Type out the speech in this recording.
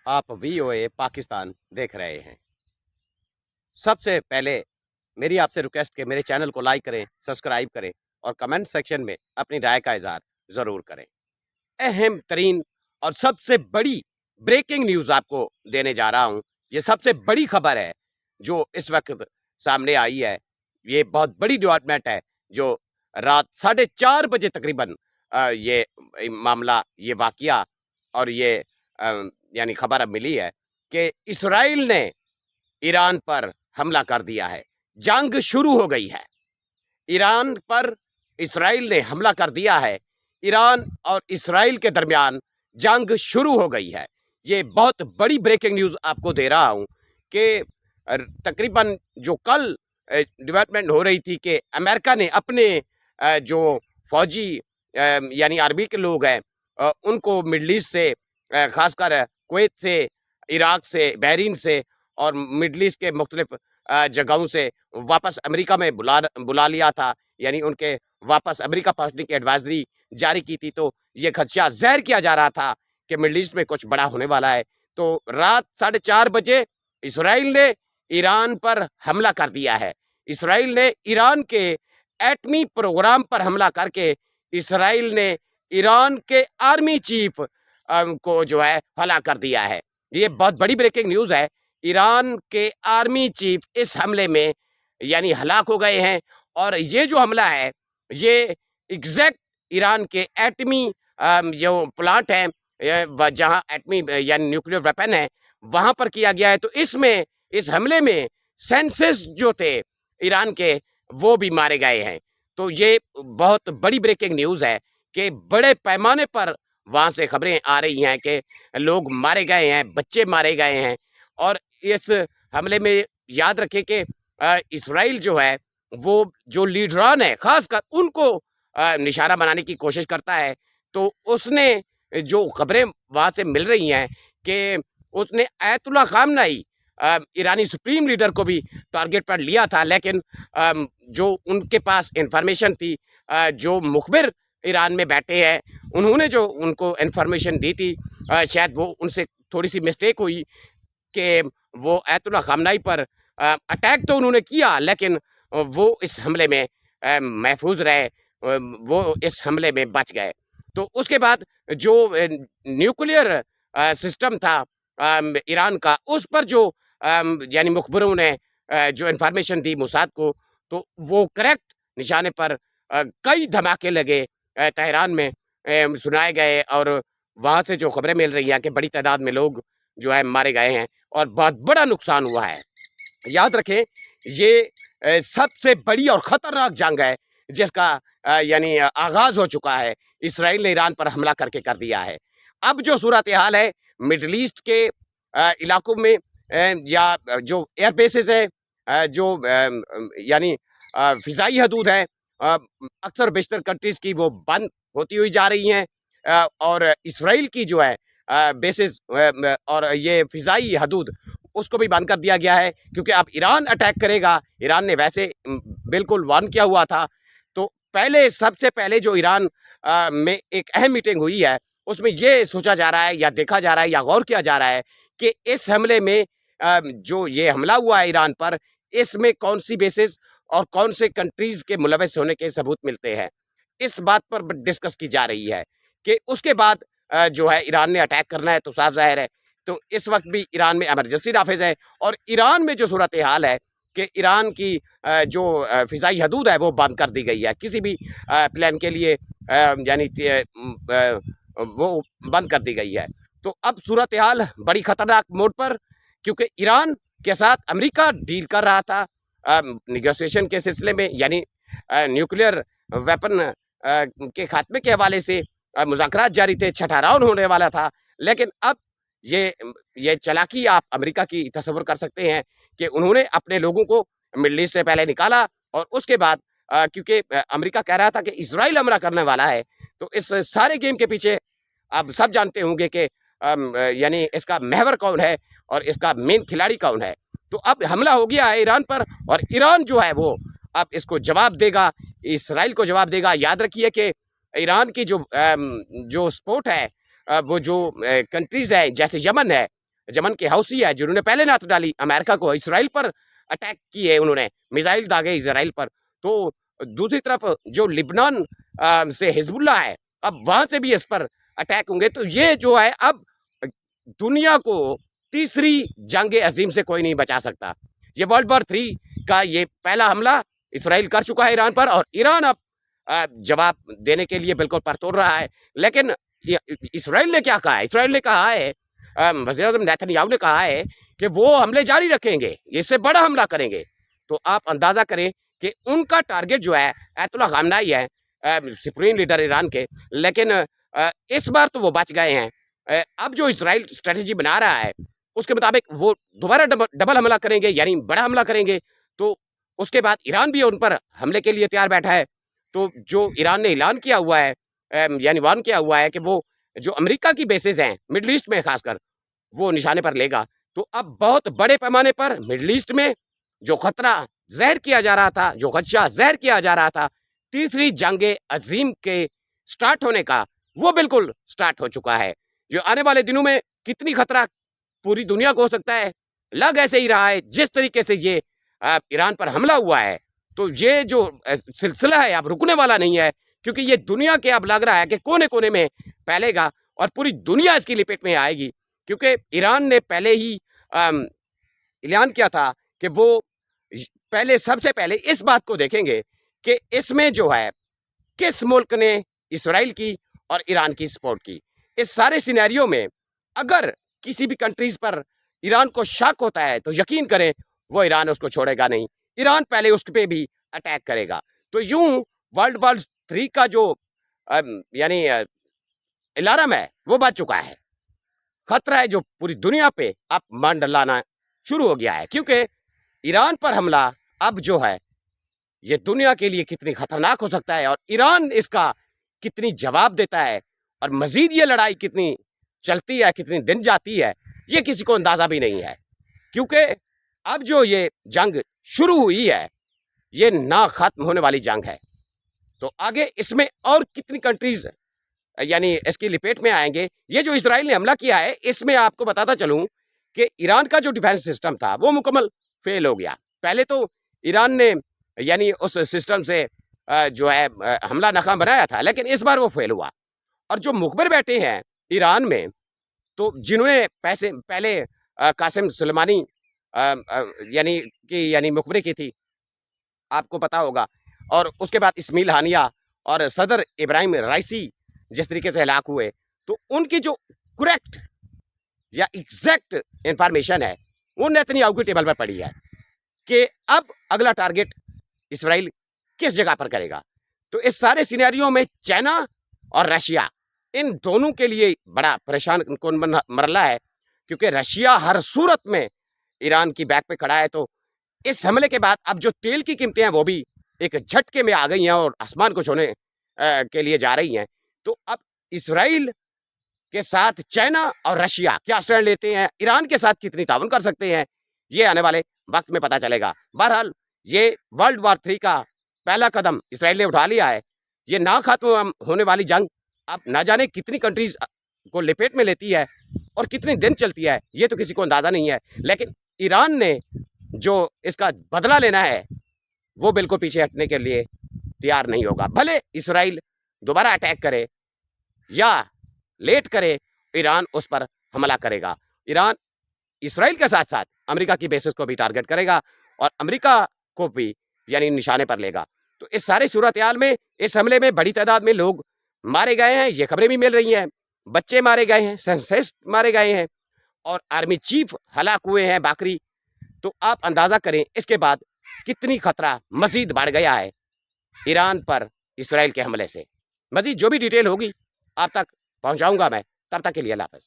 आप वीओए पाकिस्तान देख रहे हैं। सबसे पहले मेरी आपसे रिक्वेस्ट कि मेरे चैनल को लाइक करें, सब्सक्राइब करें और कमेंट सेक्शन में अपनी राय का इज़हार ज़रूर करें। अहम तरीन और सबसे बड़ी ब्रेकिंग न्यूज़ आपको देने जा रहा हूँ। ये सबसे बड़ी खबर है जो इस वक्त सामने आई है। ये बहुत बड़ी डेवलपमेंट है जो रात 4:30 बजे तकरीबन ये मामला, ये वाकया और ये यानी खबर अब मिली है कि इसराइल ने ईरान पर हमला कर दिया है। जंग शुरू हो गई है। ईरान पर इसराइल ने हमला कर दिया है। ईरान और इसराइल के दरमियान जंग शुरू हो गई है। ये बहुत बड़ी ब्रेकिंग न्यूज़ आपको दे रहा हूँ कि तकरीबन जो कल डेवलपमेंट हो रही थी कि अमेरिका ने अपने जो फौजी यानी आर्मी के लोग हैं उनको मिडल ईस्ट से ख़ासकर कुवैत से, इराक से, बहरीन से और मिडल ईस्ट के मुख्तलिफ जगहों से वापस अमेरिका में बुला लिया था। यानी उनके वापस अमेरिका पहुंचने की एडवाइजरी जारी की थी। तो ये खदशा ज़ाहिर किया जा रहा था कि मिडल ईस्ट में कुछ बड़ा होने वाला है। तो रात 4:30 बजे इसराइल ने ईरान पर हमला कर दिया है। इसराइल ने ईरान के एटमी प्रोग्राम पर हमला करके इसराइल ने ईरान के आर्मी चीफ को जो है हलाक कर दिया है। ये बहुत बड़ी ब्रेकिंग न्यूज़ है। ईरान के आर्मी चीफ इस हमले में यानी हलाक हो गए हैं। और ये जो हमला है ये एग्जैक्ट ईरान के एटमी जो प्लांट है जहाँ एटमी यानी न्यूक्लियर वेपन है वहाँ पर किया गया है। तो इसमें इस हमले में सेंसेस जो थे ईरान के वो भी मारे गए हैं। तो ये बहुत बड़ी ब्रेकिंग न्यूज़ है कि बड़े पैमाने पर वहाँ से खबरें आ रही हैं कि लोग मारे गए हैं, बच्चे मारे गए हैं। और इस हमले में याद रखें कि इसराइल जो है वो जो लीडरान है खासकर उनको निशाना बनाने की कोशिश करता है। तो उसने जो खबरें वहाँ से मिल रही हैं कि उसने आयतुल्लाह खामनेई ईरानी सुप्रीम लीडर को भी टारगेट पर लिया था। लेकिन जो उनके पास इंफॉर्मेशन थी, जो मुखबिर ईरान में बैठे हैं उन्होंने जो उनको इंफॉर्मेशन दी थी, शायद वो उनसे थोड़ी सी मिस्टेक हुई कि वो आयतुल्लाह खामनेई पर अटैक तो उन्होंने किया लेकिन वो इस हमले में महफूज रहे, वो इस हमले में बच गए। तो उसके बाद जो न्यूक्लियर सिस्टम था ईरान का, उस पर जो यानी मुखबरों ने जो इंफॉर्मेशन दी मोसाद को, तो वो करेक्ट निशाने पर कई धमाके लगे तेहरान में सुनाए गए। और वहाँ से जो खबरें मिल रही हैं कि बड़ी तादाद में लोग जो है मारे गए हैं और बहुत बड़ा नुकसान हुआ है। याद रखें ये सबसे बड़ी और ख़तरनाक जंग है जिसका यानी आगाज़ हो चुका है। इसराइल ने ईरान पर हमला करके कर दिया है। अब जो सूरत हाल है मिडल ईस्ट के इलाकों में या जो एयर बेसेस है जो यानी फ़िज़ाई हदूद है अक्सर बेशतर कंट्रीज़ की वो बंद होती हुई जा रही हैं। और इसराइल की जो है बेसिस और ये फ़िज़ाई हदूद उसको भी बंद कर दिया गया है क्योंकि अब ईरान अटैक करेगा। ईरान ने वैसे बिल्कुल वार्न किया हुआ था। तो पहले सबसे पहले जो ईरान में एक अहम मीटिंग हुई है उसमें ये सोचा जा रहा है या देखा जा रहा है या गौर किया जा रहा है कि इस हमले में जो ये हमला हुआ है ईरान पर, इसमें कौन सी बेसिस और कौन से कंट्रीज़ के मुलविस होने के सबूत मिलते हैं। इस बात पर डिस्कस की जा रही है कि उसके बाद जो है ईरान ने अटैक करना है। तो साफ ज़ाहिर है तो इस वक्त भी ईरान में इमरजेंसी नाफिज है। और ईरान में जो सूरत हाल है कि ईरान की जो फ़िज़ाई हदूद है वो बंद कर दी गई है। किसी भी प्लान के लिए यानी वो बंद कर दी गई है। तो अब सूरत हाल बड़ी ख़तरनाक मोड़ पर, क्योंकि ईरान के साथ अमेरिका डील कर रहा था निगोसिएशन के सिलसिले में, यानी न्यूक्लियर वेपन के खात्मे के हवाले से मुज़ाकरात जारी थे, छठा राउंड होने वाला था। लेकिन अब ये चालाकी आप अमेरिका की तसव्वुर कर सकते हैं कि उन्होंने अपने लोगों को मिडल ईस्ट से पहले निकाला और उसके बाद क्योंकि अमेरिका कह रहा था कि इसराइल हमला करने वाला है। तो इस सारे गेम के पीछे आप सब जानते होंगे कि यानी इसका महवर कौन है और इसका मेन खिलाड़ी कौन है। तो अब हमला हो गया है ईरान पर और ईरान जो है वो अब इसको जवाब देगा, इसराइल को जवाब देगा। याद रखिए कि ईरान की जो सपोर्ट है वो जो कंट्रीज़ है जैसे यमन है यमन के हौसी है जिन्होंने पहले नाथ डाली अमेरिका को, इसराइल पर अटैक किए उन्होंने, मिसाइल दागे इसराइल पर। तो दूसरी तरफ जो लिबनान से हिजबुल्लाह है, अब वहां से भी इस पर अटैक होंगे। तो ये जो है अब दुनिया को तीसरी जंग अजीम से कोई नहीं बचा सकता। ये वर्ल्ड वॉर 3 का ये पहला हमला इसराइल कर चुका है ईरान पर, और ईरान अब जवाब देने के लिए बिल्कुल परतोड़ रहा है। लेकिन इसराइल ने क्या कहा है? इसराइल ने कहा है, वज़ीर आज़म नेतन्याहू ने कहा है कि वो हमले जारी रखेंगे, इससे बड़ा हमला करेंगे। तो आप अंदाज़ा करें कि उनका टारगेट जो है अयतुल्लाह खामनेई है, सुप्रीम लीडर ईरान के। लेकिन इस बार तो वो बच गए हैं। अब जो इसराइल स्ट्रेटजी बना रहा है उसके मुताबिक वो दोबारा डबल हमला करेंगे, यानी बड़ा हमला करेंगे। तो उसके बाद ईरान भी उन पर हमले के लिए तैयार बैठा है। तो जो ईरान ने ऐलान किया हुआ है, यानी वार्न किया हुआ है कि वो जो अमेरिका की बेसिस हैं मिडल ईस्ट में खासकर, वो निशाने पर लेगा। तो अब बहुत बड़े पैमाने पर मिडल ईस्ट में जो खतरा ज़ाहिर किया जा रहा था, जो खदशा ज़ाहिर किया जा रहा था तीसरी जंग अजीम के स्टार्ट होने का, वो बिल्कुल स्टार्ट हो चुका है। जो आने वाले दिनों में कितनी खतरा पूरी दुनिया को हो सकता है, लग ऐसे ही रहा है जिस तरीके से ये ईरान पर हमला हुआ है। तो ये जो सिलसिला है अब रुकने वाला नहीं है, क्योंकि ये दुनिया के अब लग रहा है कि कोने कोने में फैलेगा और पूरी दुनिया इसकी लपेट में आएगी। क्योंकि ईरान ने पहले ही ऐलान किया था कि वो पहले सबसे पहले इस बात को देखेंगे कि इसमें जो है किस मुल्क ने इसराइल की और ईरान की सपोर्ट की। इस सारे सिनेरियो में अगर किसी भी कंट्रीज पर ईरान को शक होता है तो यकीन करें वो ईरान उसको छोड़ेगा नहीं, ईरान पहले उस पर भी अटैक करेगा। तो यूं वर्ल्ड वॉर 3 का जो यानी अलार्म है वो बज चुका है। खतरा है जो पूरी दुनिया पे अब मंडलाना शुरू हो गया है, क्योंकि ईरान पर हमला अब जो है ये दुनिया के लिए कितनी खतरनाक हो सकता है और ईरान इसका कितनी जवाब देता है, और मजीद ये लड़ाई कितनी चलती है, कितनी दिन जाती है, ये किसी को अंदाजा भी नहीं है। क्योंकि अब जो ये जंग शुरू हुई है ये ना खत्म होने वाली जंग है। तो आगे इसमें और कितनी कंट्रीज यानी इसकी लपेट में आएंगे। ये जो इसराइल ने हमला किया है इसमें आपको बताता चलूं कि ईरान का जो डिफेंस सिस्टम था वो मुकम्मल फेल हो गया। पहले तो ईरान ने यानी उस सिस्टम से जो है हमला नाकाम बनाया था, लेकिन इस बार वो फेल हुआ। और जो मुखबिर बैठे हैं ईरान में, तो जिन्होंने पहले कासिम सुलेमानी यानी मुखबिरी की थी, आपको पता होगा, और उसके बाद इस्माइल हानिया और सदर इब्राहिम राइसी जिस तरीके से हलाक हुए, तो उनकी जो करेक्ट या एग्जैक्ट इंफॉर्मेशन है वो नेतन्याहू की टेबल पर पड़ी है कि अब अगला टारगेट इसराइल किस जगह पर करेगा। तो इस सारे सिनेरियो में चाइना और रशिया, इन दोनों के लिए बड़ा परेशान कौन मरला है, क्योंकि रशिया हर सूरत में ईरान की बैक पे खड़ा है। तो इस हमले के बाद अब जो तेल की कीमतें हैं वो भी एक झटके में आ गई हैं और आसमान को छूने के लिए जा रही हैं। तो अब इसराइल के साथ चाइना और रशिया क्या स्टैंड लेते हैं, ईरान के साथ कितनी ताउन कर सकते हैं, ये आने वाले वक्त में पता चलेगा। बहरहाल ये वर्ल्ड वॉर 3 का पहला कदम इसराइल ने उठा लिया है। ये ना खत्म होने वाली जंग अब ना जाने कितनी कंट्रीज को लपेट में लेती है और कितने दिन चलती है, ये तो किसी को अंदाजा नहीं है। लेकिन ईरान ने जो इसका बदला लेना है वो बिल्कुल पीछे हटने के लिए तैयार नहीं होगा। भले इसराइल दोबारा अटैक करे या लेट करे, ईरान उस पर हमला करेगा। ईरान इसराइल के साथ साथ अमेरिका की बेसिस को भी टारगेट करेगा और अमेरिका को भी यानी निशाने पर लेगा। तो इस सारी सूरत हाल में इस हमले में बड़ी तादाद में लोग मारे गए हैं, ये खबरें भी मिल रही हैं। बच्चे मारे गए हैं, सर्विसेज मारे गए हैं और आर्मी चीफ हलाक हुए हैं बाकरी। तो आप अंदाजा करें इसके बाद कितनी खतरा मजीद बढ़ गया है ईरान पर इसराइल के हमले से। मजीद जो भी डिटेल होगी आप तक पहुंचाऊंगा मैं। तब तक के लिए अल्लाह हाफ़िज़।